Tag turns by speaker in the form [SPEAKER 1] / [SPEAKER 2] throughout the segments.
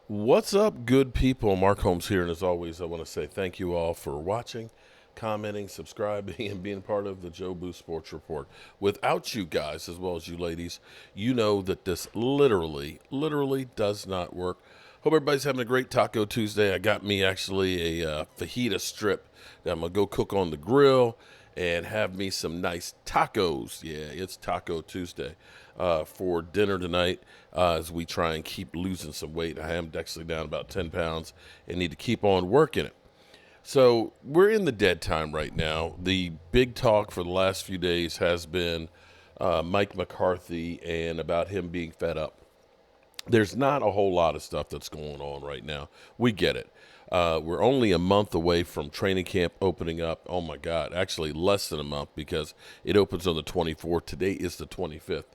[SPEAKER 1] What's up, good people? Mark Holmes here, and as always, I want to say thank you all for watching, commenting, subscribing, and being part of the Joe Boo Sports Report. Without you guys, as well as you ladies, you know that this literally does not work. Hope everybody's having a great Taco Tuesday. I got me actually a fajita strip that I'm going to go cook on the grill and have me some nice tacos. Yeah, it's Taco Tuesday for dinner tonight as we try and keep losing some weight. I am actually down about 10 pounds and need to keep on working it. So we're in the dead time right now. The big talk for the last few days has been Mike McCarthy and about him being fed up. There's not a whole lot of stuff that's going on right now. We get it. We're only a month away from training camp opening up. Oh, my God. Actually, less than a month because it opens on the 24th. Today is the 25th.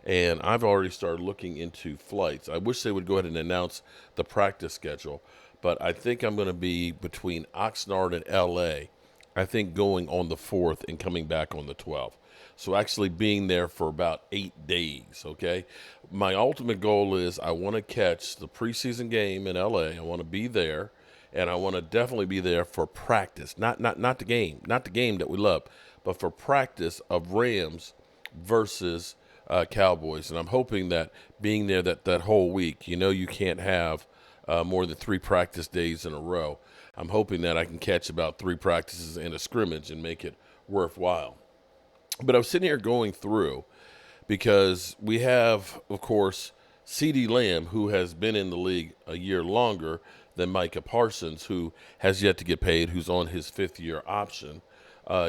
[SPEAKER 1] And I've already started looking into flights. I wish they would go ahead and announce the practice schedule. But I think I'm going to be between Oxnard and L.A., I think going on the 4th and coming back on the 12th. So actually being there for about 8 days, okay? My ultimate goal is I want to catch the preseason game in LA. I want to be there, and I want to definitely be there for practice. Not the game, not the game that we love, but for practice of Rams versus Cowboys. And I'm hoping that being there that whole week, you can't have more than 3 practice days in a row. I'm hoping that I can catch about 3 practices and a scrimmage and make it worthwhile. But I was sitting here going through because we have, of course, CeeDee Lamb, who has been in the league a year longer than Micah Parsons, who has yet to get paid, who's on his 5th-year option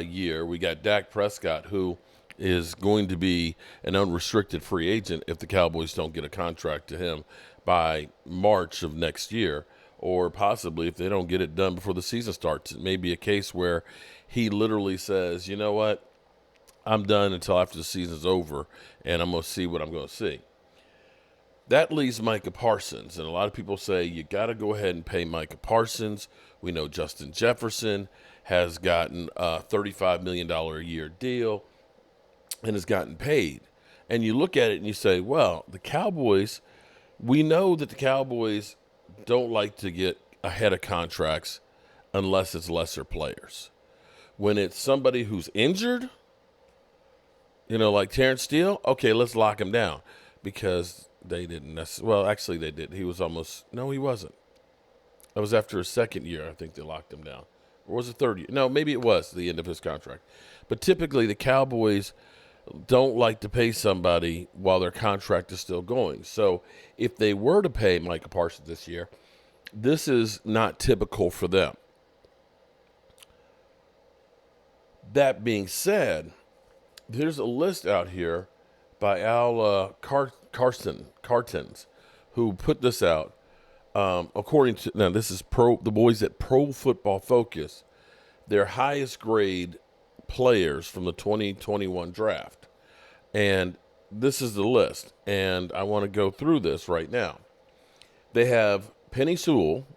[SPEAKER 1] year. We got Dak Prescott, who is going to be an unrestricted free agent if the Cowboys don't get a contract to him by March of next year, or possibly if they don't get it done before the season starts. It may be a case where he literally says, you know what, I'm done until after the season's over, and I'm going to see what I'm going to see. That leaves Micah Parsons, and a lot of people say you got to go ahead and pay Micah Parsons. We know Justin Jefferson has gotten a $35 million a year deal and has gotten paid. And you look at it and you say, well, the Cowboys, we know that the Cowboys don't like to get ahead of contracts unless it's lesser players. When it's somebody who's injured, like Terrence Steele, okay, let's lock him down because they didn't necessarily. Well, actually, they did. He was almost. No, he wasn't. That was after his 2nd year, I think they locked him down. Or was it 3rd year? No, maybe it was the end of his contract. But typically, the Cowboys don't like to pay somebody while their contract is still going. So if they were to pay Micah Parsons this year, this is not typical for them. That being said, there's a list out here by Al Cartons, who put this out. According to now, this is the boys at Pro Football Focus, their highest grade players from the 2021 draft, and this is the list. And I want to go through this right now. They have Penny Sewell,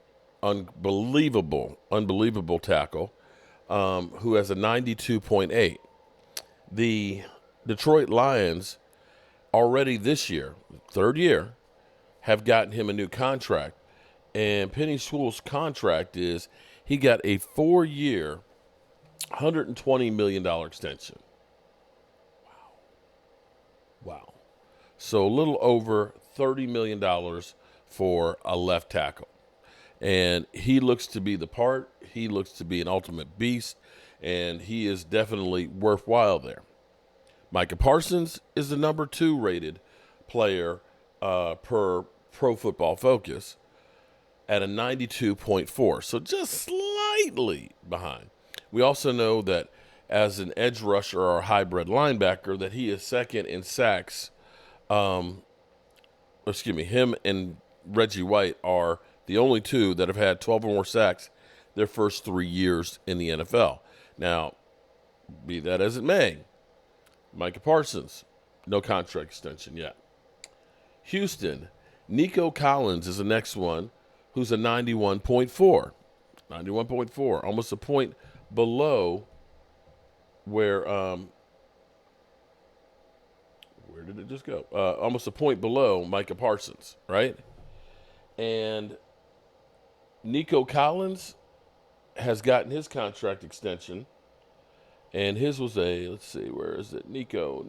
[SPEAKER 1] unbelievable tackle, who has a 92.8. The Detroit Lions already this year, 3rd year, have gotten him a new contract. And Penny Sewell's contract is he got a 4-year, $120 million extension. Wow. So a little over $30 million for a left tackle. And he looks to be the part. He looks to be an ultimate beast. And he is definitely worthwhile there. Micah Parsons is the number 2 rated player per Pro Football Focus at a 92.4, so just slightly behind. We also know that as an edge rusher or a hybrid linebacker, that he is 2nd in sacks. Him and Reggie White are the only 2 that have had 12 or more sacks their first 3 years in the NFL. Now, be that as it may, Micah Parsons, no contract extension yet. Houston, Nico Collins is the next one, who's a 91.4. 91.4, almost a point below where did it just go? Almost a point below Micah Parsons, right? And Nico Collins has gotten his contract extension. And his was let's see, where is it? Nico's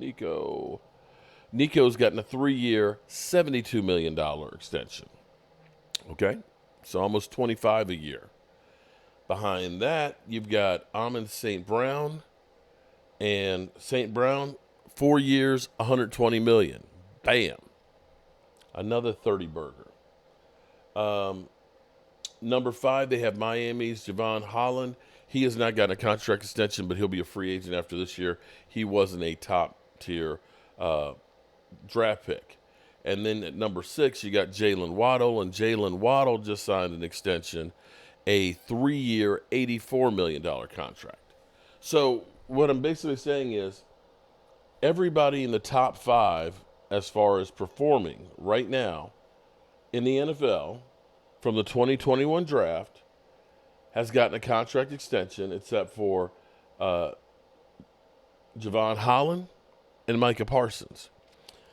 [SPEAKER 1] gotten a 3-year, $72 million extension. Okay? So almost 25 a year. Behind that, you've got Amon St. Brown. And St. Brown, 4 years, $120 million. Bam. Another 30 burger. Number 5, they have Miami's Javon Holland. He has not gotten a contract extension, but he'll be a free agent after this year. He wasn't a top-tier draft pick. And then at number 6, you got Jalen Waddle, and Jalen Waddle just signed an extension, a 3-year, $84 million contract. So what I'm basically saying is everybody in the top 5 as far as performing right now in the NFL from the 2021 draft has gotten a contract extension except for Javon Holland and Micah Parsons.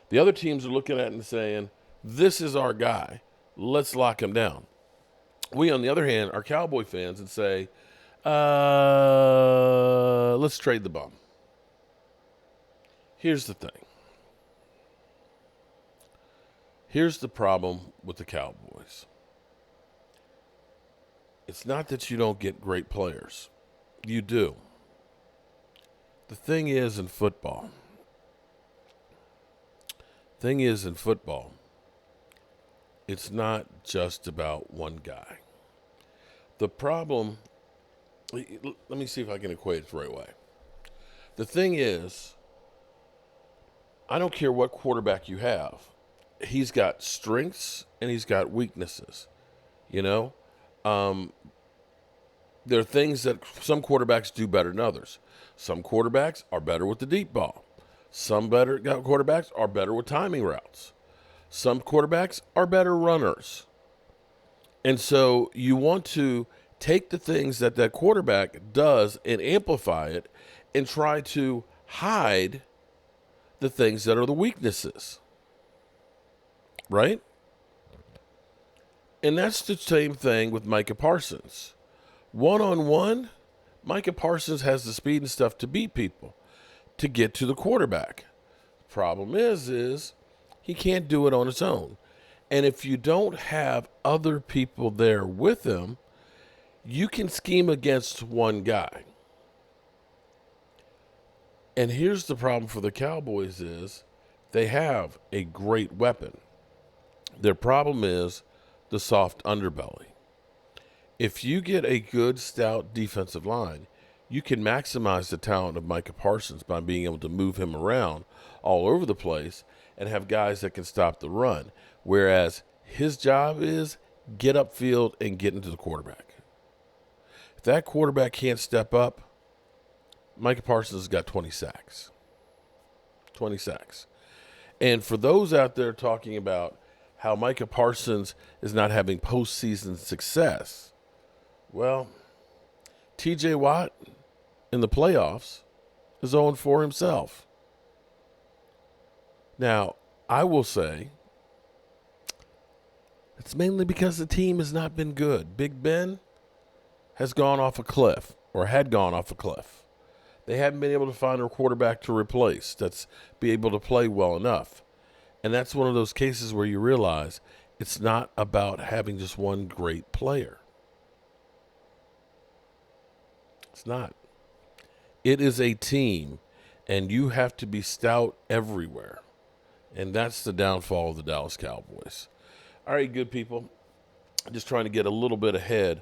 [SPEAKER 1] The other teams are looking at it and saying, this is our guy. Let's lock him down. We, on the other hand, are Cowboy fans and say, let's trade the bum. Here's the thing. Here's the problem with the Cowboys. It's not that you don't get great players. You do. The thing is in football, it's not just about one guy. The problem, let me see if I can equate it the right way. The thing is, I don't care what quarterback you have. He's got strengths and he's got weaknesses. You know, there are things that some quarterbacks do better than others. Some quarterbacks are better with the deep ball. Some better quarterbacks are better with timing routes. Some quarterbacks are better runners. And so you want to take the things that that quarterback does and amplify it and try to hide the things that are the weaknesses. Right? And that's the same thing with Micah Parsons. One-on-one, Micah Parsons has the speed and stuff to beat people, to get to the quarterback. Problem is he can't do it on his own. And if you don't have other people there with him, you can scheme against one guy. And here's the problem for the Cowboys is they have a great weapon. Their problem is the soft underbelly. If you get a good, stout defensive line, you can maximize the talent of Micah Parsons by being able to move him around all over the place and have guys that can stop the run, whereas his job is get upfield and get into the quarterback. If that quarterback can't step up, Micah Parsons has got 20 sacks. 20 sacks. And for those out there talking about how Micah Parsons is not having postseason success, well, T.J. Watt in the playoffs is 0-4 himself. Now, I will say it's mainly because the team has not been good. Big Ben has gone off a cliff, or had gone off a cliff. They haven't been able to find a quarterback to replace that's be able to play well enough. And that's one of those cases where you realize it's not about having just one great player. It's not. It is a team, and you have to be stout everywhere. And that's the downfall of the Dallas Cowboys. All right, good people. Just trying to get a little bit ahead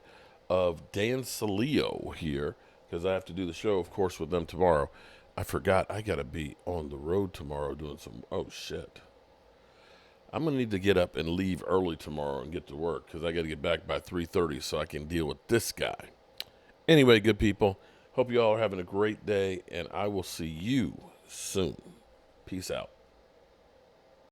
[SPEAKER 1] of Dan Salio here, because I have to do the show, of course, with them tomorrow. I forgot I got to be on the road tomorrow doing some, oh, shit. I'm going to need to get up and leave early tomorrow and get to work because I got to get back by 3:30 so I can deal with this guy. Anyway, good people, hope you all are having a great day, and I will see you soon. Peace out.